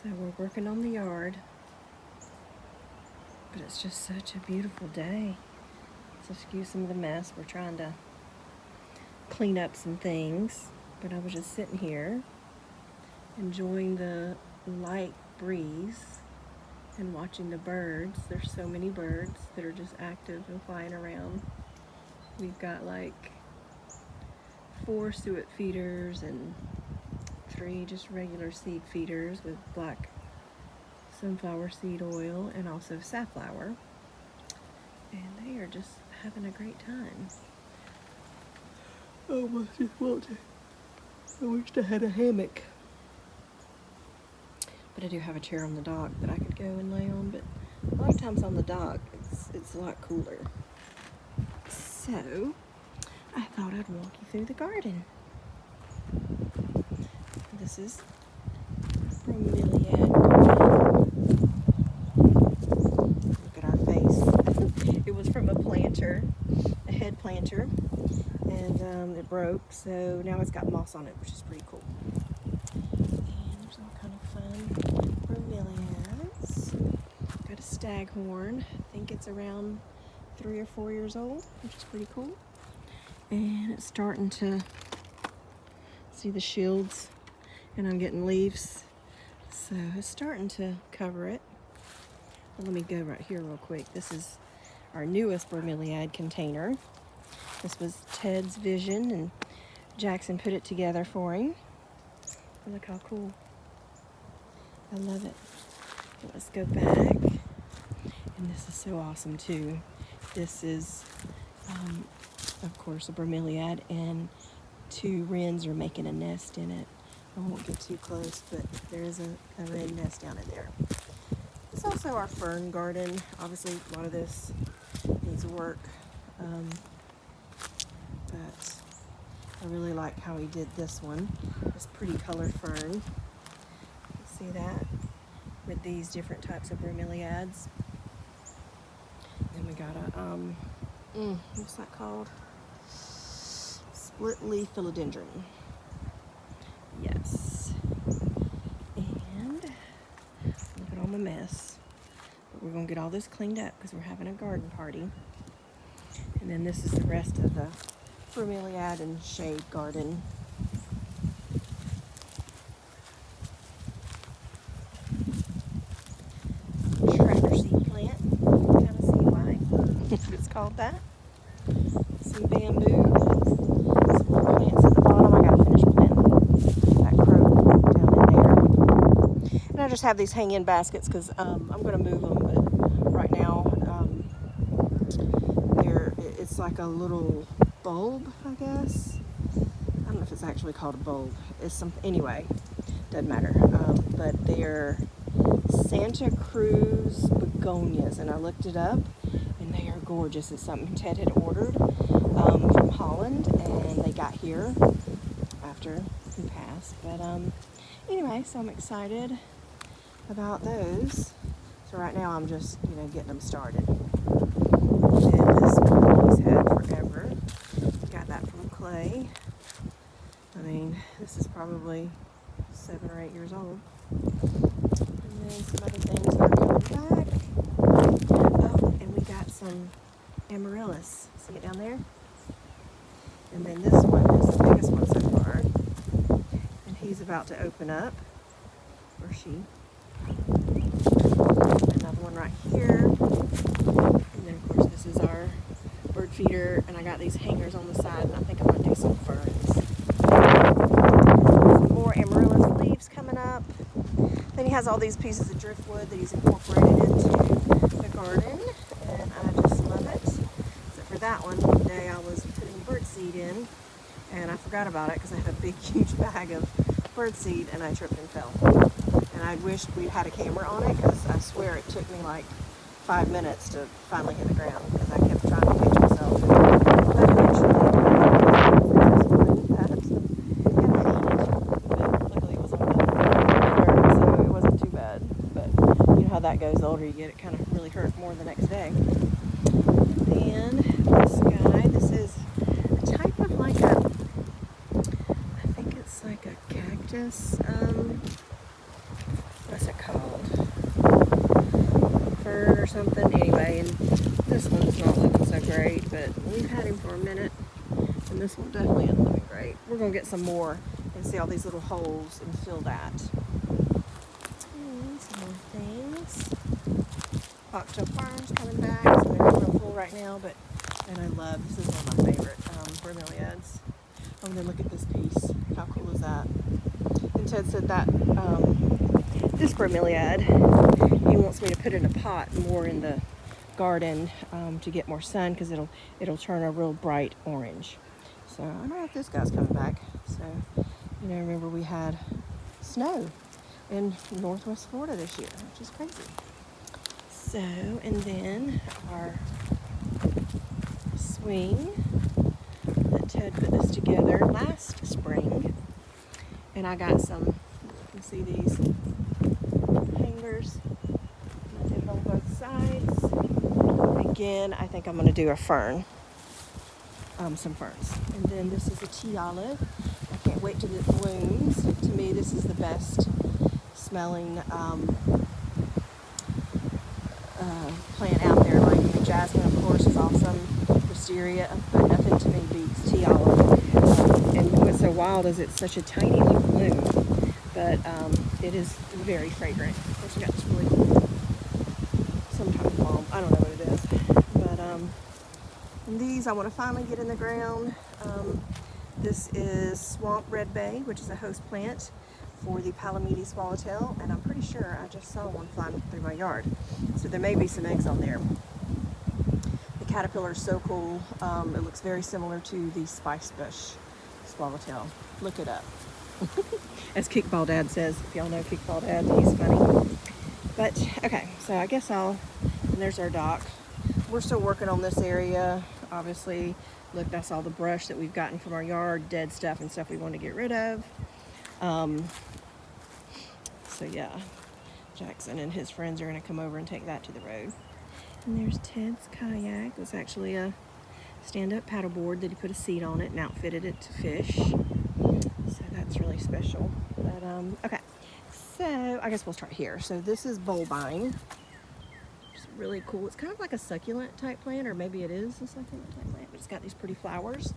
So we're working on the yard, but it's just such a beautiful day. So excuse some of the mess. We're trying to clean up some things, but I was just sitting here enjoying the light breeze and watching the birds. There's so many birds that are just active and flying around. We've got like 4 suet feeders and 3 just regular seed feeders with black sunflower seed oil and also safflower, and they are just having a great time. Oh, I wish I had a hammock, but I do have a chair on the dock that I could go and lay on, but a lot of times on the dock it's a lot cooler. So I thought I'd walk you through the garden. This is bromeliad garden. Look at our face. It was from a planter, a head planter, and it broke, so now it's got moss on it, which is pretty cool. And there's all kind of fun bromeliads. Got a staghorn. I think it's around 3 or 4 years old, which is pretty cool. And it's starting to see the shields, and I'm getting leaves, so it's starting to cover it. Well, let me go right here real quick. This is our newest bromeliad container. This was Ted's vision, and Jackson put it together for him. And look how cool. I love it. Let's go back. And this is so awesome too. This is, of course, a bromeliad, and 2 wrens are making a nest in it. I won't get too close, but there is a wren nest down in there. It's also our fern garden. Obviously, a lot of this needs work, but I really like how he did this one. This pretty colored fern. See that? With these different types of bromeliads. Then we got a, what's that called? Split leaf philodendron. Yes. And look at all my mess. But we're going to get all this cleaned up because we're having a garden party. And then this is the rest of the bromeliad and shade garden. Tracker seed plant. Kind of see why it's called that. Some bamboo. Some little plants at the bottom. I gotta finish planting that crow down in there. And I just have these hang-in baskets because I'm gonna move them, but right now it's like a little bulb, I guess. I don't know if it's actually called a bulb. It's something, anyway, doesn't matter. But they're Santa Cruz begonias, and I looked it up, and they are gorgeous. It's something Ted had ordered from Holland, and they got here after he passed. But anyway, so I'm excited about those. So right now I'm just, getting them started. And this one he's had forever. Got that from Clay. I mean, this is probably 7 or 8 years old. And then some other things that are coming back. Oh, and we got some amaryllis. See it down there? And then this one is the biggest one so far. And he's about to open up. Or she. Another one right here. And then, of course, this is our bird feeder. And I got these hangers on the side, and I think I'm going to do some ferns. Some more amaryllis leaves coming up. Then he has all these pieces of driftwood that he's incorporated into the garden, and I just love it. Except for that one day I was putting birdseed in, and I forgot about it because I had a big, huge bag of birdseed, and I tripped and fell. And I wished we'd had a camera on it because I swear it took me like 5 minutes to finally hit the ground because I kept trying to catch myself. But eventually, that goes, the older you get, it kind of really hurt more the next day. Then this guy, this is a type of like I think it's like a cactus, what's it called? Fern or something. Anyway, and this one's not looking so great, but we've had him for a minute, and this one definitely isn't looking great. We're gonna get some more and see all these little holes and fill that. And some more things. Foxtail Farms coming back, so they're real full right now, but and I love, this is one of my favorite bromeliads. Oh, and then look at this piece. How cool is that? And Ted said that this bromeliad, he wants me to put in a pot more in the garden to get more sun, because it'll turn a real bright orange. So I don't know if this guy's coming back. So, you know, remember we had snow in Northwest Florida this year, which is crazy. So, and then our swing that Ted put this together last spring, and I got some, you can see these hangers. I did it on both sides. Again, I think I'm going to do a fern, some ferns. And then this is a tea olive. I can't wait till it blooms. To me, this is the best smelling plant out there. Like, the jasmine, of course, is awesome. Wisteria, but nothing to me beats tea olive. And what's so wild is it's such a tiny little bloom, but it is very fragrant. Of course, we got this really cool, some type of balm. I don't know what it is, but and these I want to finally get in the ground. This is Swamp Red Bay, which is a host plant for the Palomedes swallowtail, and I'm pretty sure I just saw one flying through my yard. So there may be some eggs on there. The caterpillar is so cool. It looks very similar to the spice bush swallowtail. Look it up. As Kickball Dad says, if y'all know Kickball Dad, he's funny. But, okay, so I guess and there's our dock. We're still working on this area. Obviously, look, that's all the brush that we've gotten from our yard, dead stuff and stuff we want to get rid of. So yeah, Jackson and his friends are going to come over and take that to the road. And there's Ted's kayak. It was actually a stand-up paddleboard that he put a seat on it and outfitted it to fish. So that's really special. But okay, so I guess we'll start here. So this is Bulbine. It's really cool. It's kind of like a succulent type plant, or maybe it is a succulent type plant, but it's got these pretty flowers.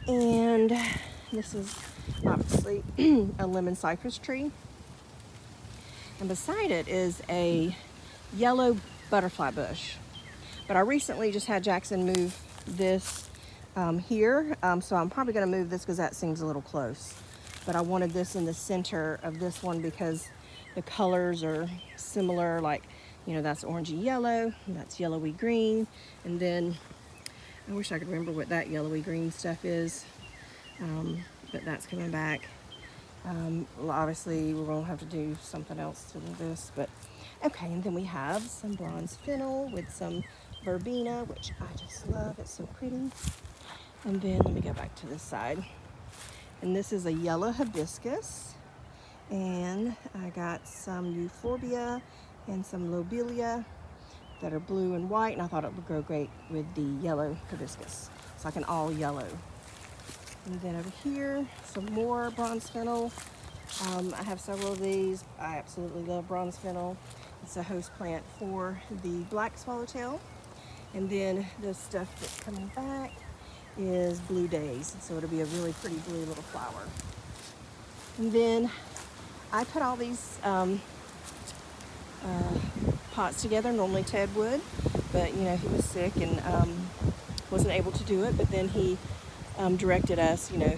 And this is obviously a lemon cypress tree. And beside it is a yellow butterfly bush. But I recently just had Jackson move this here. So I'm probably going to move this because that seems a little close. But I wanted this in the center of this one because the colors are similar. Like, you know, that's orangey yellow, and that's yellowy green. And then I wish I could remember what that yellowy green stuff is. But that's coming back. Obviously we're going to have to do something else to this, but okay. And then we have some bronze fennel with some verbena, which I just love. It's so pretty. And then let me go back to this side. And this is a yellow hibiscus. And I got some euphorbia and some lobelia that are blue and white. And I thought it would go great with the yellow hibiscus. It's like an all yellow. And then over here, some more bronze fennel. I have several of these. I absolutely love bronze fennel. It's a host plant for the black swallowtail. And then the stuff that's coming back is blue days. So it'll be a really pretty blue little flower. And then I put all these pots together. Normally Ted would, but you know, he was sick and wasn't able to do it. But then he directed us, you know,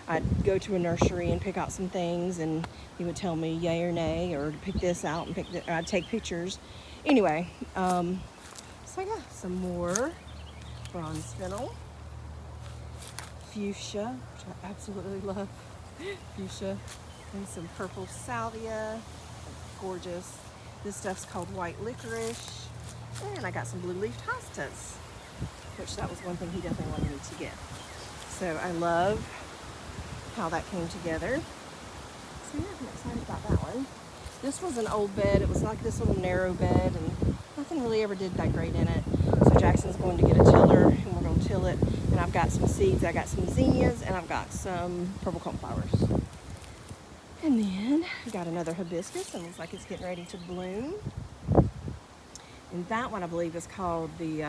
I'd go to a nursery and pick out some things, and he would tell me yay or nay, or pick this out and I'd take pictures. Anyway, so yeah, some more bronze fennel, fuchsia, which I absolutely love, fuchsia, and some purple salvia, gorgeous. This stuff's called white licorice, and I got some blue leaf hostas, which that was one thing he definitely wanted me to get. So I love how that came together. So yeah, I'm excited about that one. This was an old bed. It was like this little narrow bed, and nothing really ever did that great in it. So Jackson's going to get a tiller, and we're going to till it. And I've got some seeds. I got some zinnias, and I've got some purple coneflowers. And then we got another hibiscus, and looks like it's getting ready to bloom. And that one I believe is called the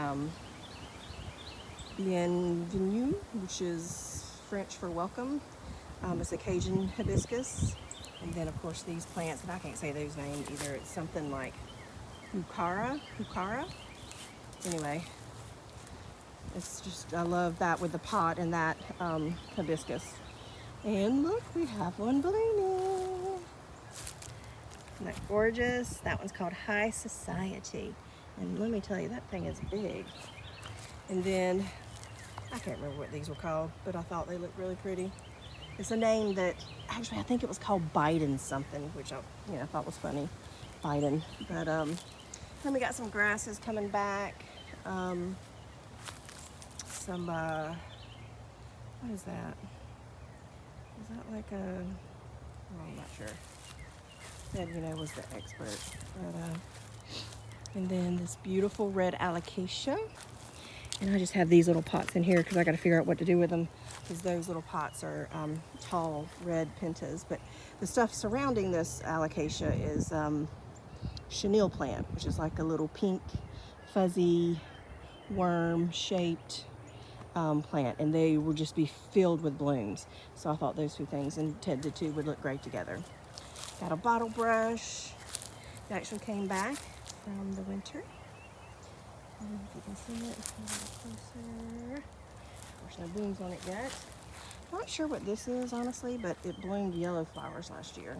bienvenue, which is French for welcome. It's a Cajun hibiscus. And then of course these plants, and I can't say those names either. It's something like Heuchera. Anyway, it's just, I love that with the pot and that hibiscus. And look, we have one blooming. Isn't that gorgeous? That one's called High Society. And let me tell you, that thing is big. And then, I can't remember what these were called, but I thought they looked really pretty. It's a name that, actually I think it was called Biden something, which I thought was funny, Biden. But then we got some grasses coming back. Some, what is that? Is that like a, well, I'm not sure. Ed, was the expert. But, and then this beautiful red alocasia. And I just have these little pots in here because I got to figure out what to do with them, because those little pots are tall red pentas. But the stuff surrounding this alocasia is chenille plant, which is like a little pink, fuzzy, worm-shaped plant, and they will just be filled with blooms. So I thought those two things, and Ted did too, would look great together. Got a bottle brush. It actually came back from the winter. I don't know if you can see it a little closer. There's no blooms on it yet. Not sure what this is, honestly, but it bloomed yellow flowers last year.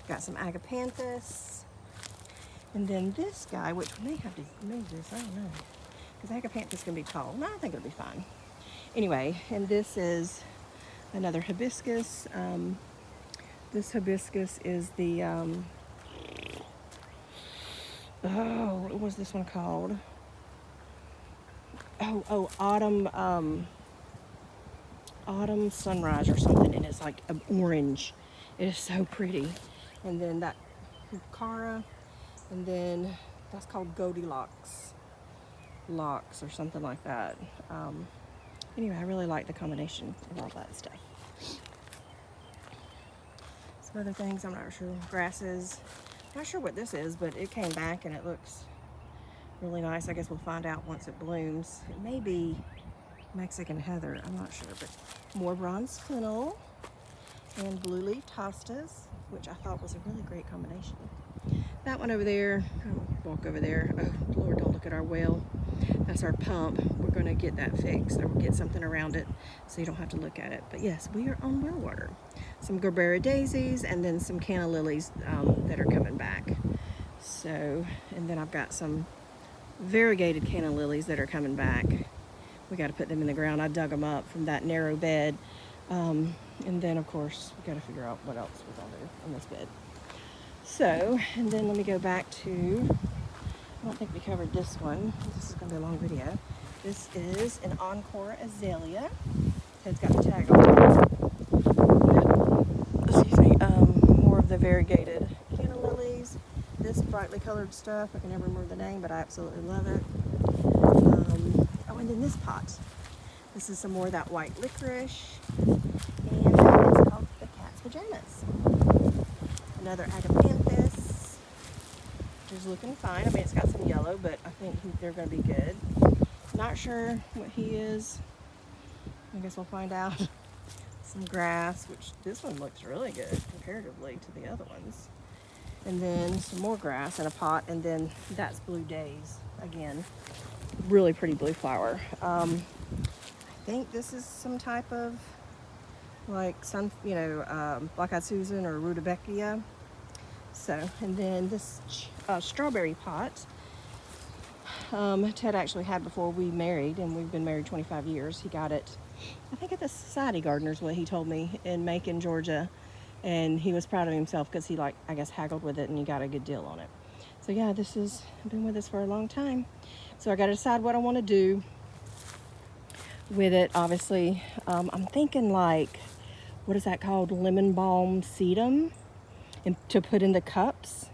Got some agapanthus. And then this guy, which we may have to move this, I don't know. Because agapanthus can be tall. No, I think it'll be fine. Anyway, and this is another hibiscus. This hibiscus is the, what was this one called? Autumn sunrise or something, and it's like an orange. It is so pretty. And then that Heuchera, and then that's called Goldilocks locks or something like that. Anyway, I really like the combination of all that stuff. Some other things, I'm not sure. Grasses. Not sure what this is, but it came back and it looks really nice. I guess we'll find out once it blooms. It may be Mexican heather, I'm not sure, but more bronze fennel and blue leaf hostas, which I thought was a really great combination. That one over there, I'll walk over there. Oh Lord, don't look at our well. That's our pump. We're going to get that fixed, or we'll get something around it so you don't have to look at it. But yes, we are on well water. Some Gerbera daisies, and then some canna lilies that are coming back. So, and then I've got some variegated canna lilies that are coming back. We got to put them in the ground. I dug them up from that narrow bed. And then of course we got to figure out what else we're going to do on this bed. So, and then let me go back to, I don't think we covered this one. This is going to be a long video. This is an Encore azalea. It's got the tag on it. Excuse me. More of the variegated canna lilies. This brightly colored stuff, I can never remember the name, but I absolutely love it. And then this pot. This is some more of that white licorice, and it's called the Cat's Pajamas. Another agapanthus, which is looking fine. I mean, it's got some yellow, but I think they're going to be good. Not sure what he is. I guess we'll find out. Some grass, which this one looks really good comparatively to the other ones. And then some more grass in a pot, and then that's Blue Days again. Really pretty blue flower. I think this is some type of like black-eyed Susan or rudbeckia. So, and then this strawberry pot, Ted actually had before we married, and we've been married 25 years. He got it, I think, at the Society Gardeners, what he told me, in Macon, Georgia. And he was proud of himself because he, I guess, haggled with it and he got a good deal on it. So yeah, this has been with us for a long time. So I got to decide what I want to do with it. Obviously, I'm thinking like, what is that called? Lemon balm sedum, and to put in the cups.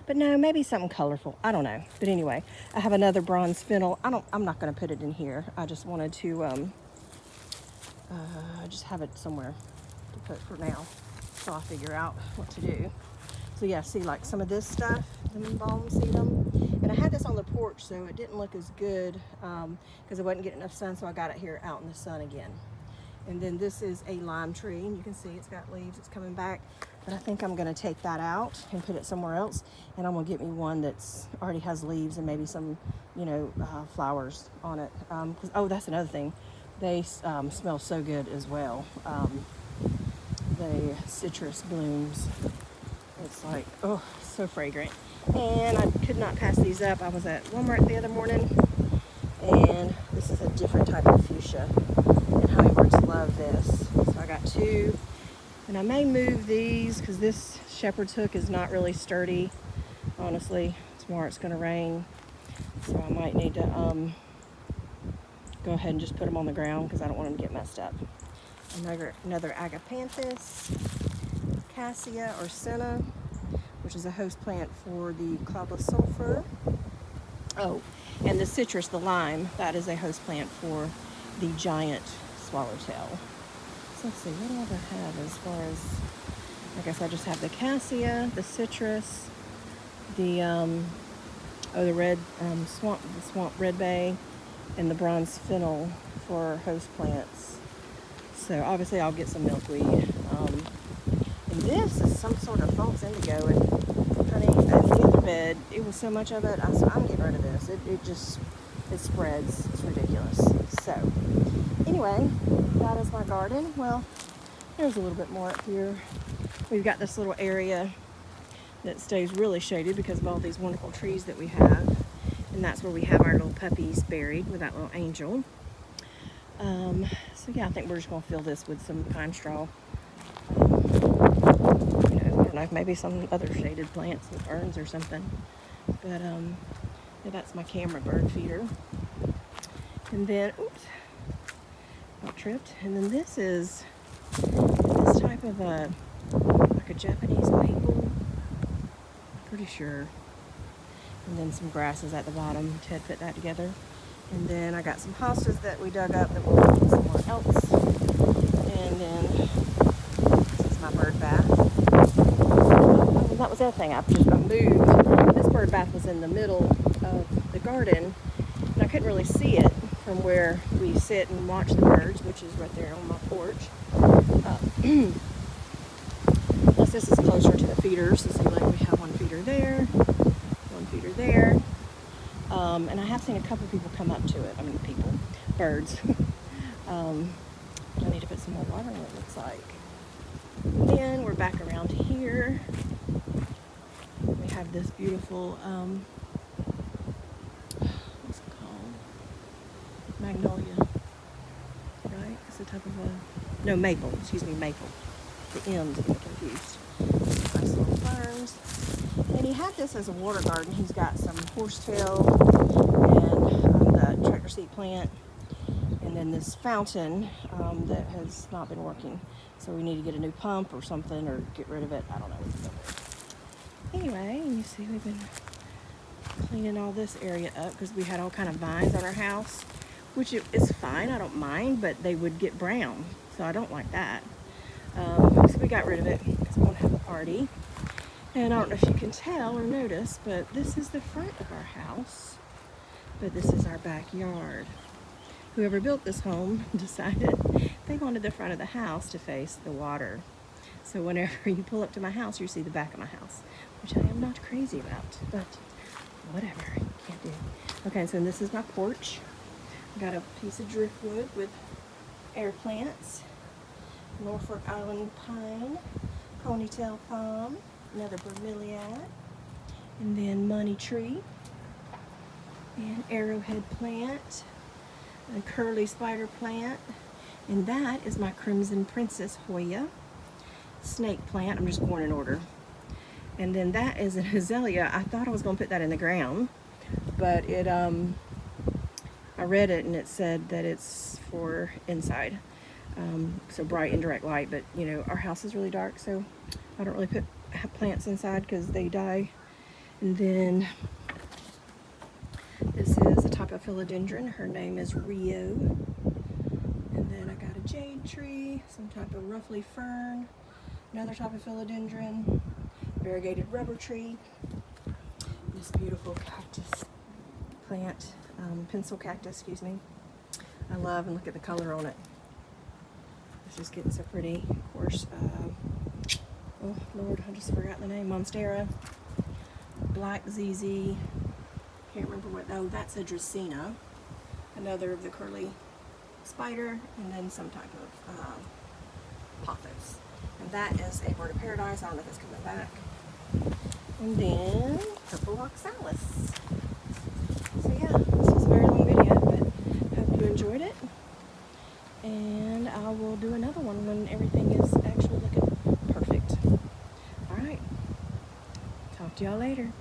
But no, maybe something colorful. I don't know. But anyway, I have another bronze fennel. I'm not going to put it in here. I just wanted to just have it somewhere to put for now. so I'll figure out what to do. So yeah, see like some of this stuff, the balm sedum. And I had this on the porch, so it didn't look as good because I wasn't getting enough sun, so I got it here out in the sun again. And then this is a lime tree, and you can see it's got leaves, it's coming back. But I think I'm gonna take that out and put it somewhere else. And I'm gonna get me one that's already has leaves and maybe some, you know, flowers on it. Oh, that's another thing. They smell so good as well. The citrus blooms. It's like, oh, so fragrant. And I could not pass these up. I was at Walmart the other morning, and this is a different type of fuchsia. And hummingbirds love this. So I got two. And I may move these because this shepherd's hook is not really sturdy. Honestly, tomorrow it's going to rain. So I might need to go ahead and just put them on the ground because I don't want them to get messed up. Another agapanthus, cassia or senna, which is a host plant for the cloudless sulfur. Oh, and the citrus, the lime, that is a host plant for the giant swallowtail. So let's see, what do I have as far as, I guess I just have the cassia, the citrus, the red swamp red bay, and the bronze fennel for host plants. So obviously I'll get some milkweed. And this is some sort of false indigo. And honey, at the other bed, it was so much of it. I said, I'm getting rid of this. It spreads. It's ridiculous. So anyway, that is my garden. Well, there's a little bit more up here. We've got this little area that stays really shaded because of all these wonderful trees that we have. And that's where we have our little puppies buried with that little angel. So yeah, I think we're just going to fill this with some pine straw. You know, I don't know, maybe some other shaded plants with ferns or something. But yeah, that's my camera bird feeder. And then, oops, got tripped. And then this is this type of like a Japanese maple. Pretty sure. And then some grasses at the bottom. Ted put that together. And then I got some hostas that we dug up that we'll put somewhere else. And then this is my bird bath. Oh, and that was the other thing. I moved. This bird bath was in the middle of the garden, and I couldn't really see it from where we sit and watch the birds, which is right there on my porch. Plus, this is closer to the feeders. So see, like we have one feeder there, one feeder there. And I have seen a couple people come up to it. I mean, birds. I need to put some more water in it, looks like. Then we're back around here. We have this beautiful, what's it called? Magnolia, right? It's a type of no, maple, excuse me, maple. The M's get confused. Nice little ferns. And he had this as a water garden. He's got some horsetail and the tractor seat plant, and then this fountain that has not been working. So we need to get a new pump or something, or get rid of it. I don't know what to do. Anyway, you see we've been cleaning all this area up because we had all kind of vines on our house, which is fine. I don't mind, but they would get brown, so I don't like that. So we got rid of it because we want to have a party. And I don't know if you can tell or notice, but this is the front of our house, but this is our backyard. Whoever built this home decided they wanted the front of the house to face the water. So whenever you pull up to my house, you see the back of my house, which I am not crazy about, but whatever, can't do. Okay, so this is my porch. I got a piece of driftwood with air plants, Norfolk Island pine, ponytail palm, another bromeliad, and then money tree, and arrowhead plant, a curly spider plant, and that is my crimson princess Hoya snake plant. I'm just going in order. And then that is an azalea. I thought I was going to put that in the ground, but it I read it and it said that it's for inside, so bright indirect light. But you know, our house is really dark, so I don't really put plants inside because they die. And then this is a type of philodendron. Her name is Rio. And then I got a jade tree, some type of ruffly fern, another type of philodendron, variegated rubber tree, this beautiful cactus plant, pencil cactus, excuse me. I love, and look at the color on it. It's just getting so pretty. Of course, oh Lord, I just forgot the name. Monstera, Black ZZ. Can't remember what. Oh, that's a Dracaena. Another of the curly spider, and then some type of pothos. And that is a bird of paradise. I don't know if it's coming back. And then purple oxalis. So yeah, this was a very long video, but hope you enjoyed it. And I will do another one when everything is actually looking perfect. Alright. Talk to y'all later.